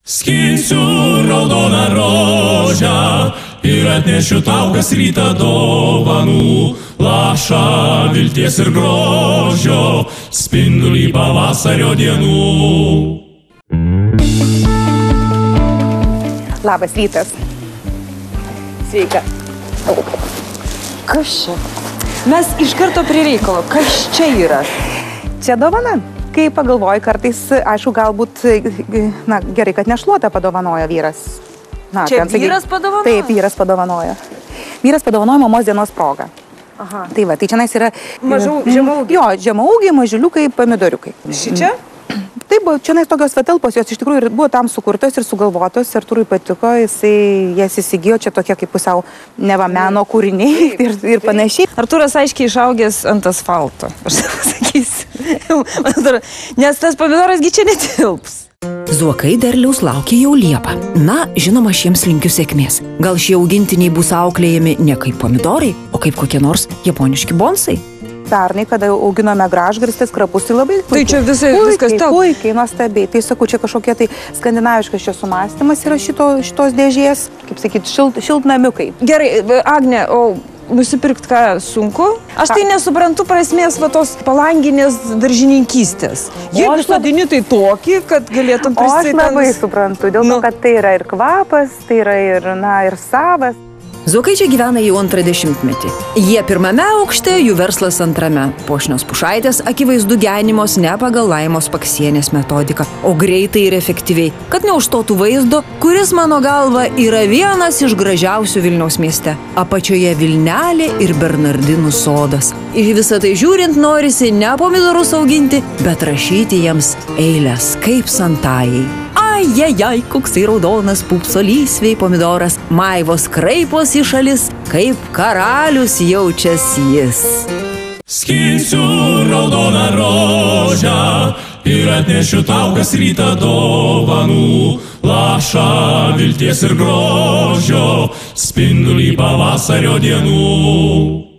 Skinsiu raudoną rožę ir atnešiu tau kas rytą dovanų, lašą vilties ir grožio, spindulį pavasario dienų. Labas rytas. Sveika. Kas čia? Mes iš karto prie reikalo. Kas čia yra? Čia dovana. Kai pagalvoju, kartais, aišku, galbūt, na, gerai, kad nešluotą padovanojo vyras. Na, čia vyras padovanojo? Taip, vyras padovanojo. Vyras padovanojo mamos dienos progą. Aha. Tai va, tai čia yra... Žemaūgiai? Jo, žemaūgiai, mažiuliukai, pomidoriukai. Šičia? Taip, čia tokios patalpos, jos iš tikrųjų buvo tam sukurtos ir sugalvotos, Artūrui patiko, jisai jas įsigijo, čia tokie kaip pusiau neva meno kūriniai ir panašiai. Artūras aiškiai išaugęs ant asfalto, aš sakysiu, nes tas pomidorasgi čia netilps. Zuokai derliaus laukia jau Liepą. Na, žinoma, šiems linkiu sėkmės. Gal šie augintiniai bus auklėjami ne kaip pomidorai, o kaip kokie nors japoniški bonsai. Pernai, kada auginome gražgarstės krapus, tai labai puikiai. Tai čia viskas tau. Puikiai, nuostabiai. Tai sakau, čia kažkokie tai skandinaviškas čia sumąstymas yra šitos dėžės, kaip sakyti, šiltnamiukai. Gerai, Agne, o nusipirkt ką sunku? Aš tai nesuprantu prasmės va tos palanginės daržininkystės. Jeigu sodini tai tokį, kad galėtum prisitenti. O aš labai suprantu, dėl to, kad tai yra ir kvapas, tai yra ir savas. Zuokai čia gyvena jau antrą dešimtmetį. Jie pirmame aukšte, jų verslas antrame. Puošnios pušaitės akivaizdu genimos ne pagal Laimos Paksienės metodiką, o greitai ir efektyviai, kad neužstotų vaizdo, kuris mano galva yra vienas iš gražiausių Vilniaus mieste. Apačioje Vilnelė ir Bernardinų sodas. Į visą tai žiūrint norisi ne pomidorus auginti, bet rašyti jiems eiles kaip santajai. Ajajaj, koksai raudonas pupso lysviai pomidoras, maivos kraipos į šalis, kaip karalius jaučias jis. Skinsiu raudoną rožę ir atnešiu tau kas rytą dovanų, lašą vilties ir grožio, spindulį pavasario dienų.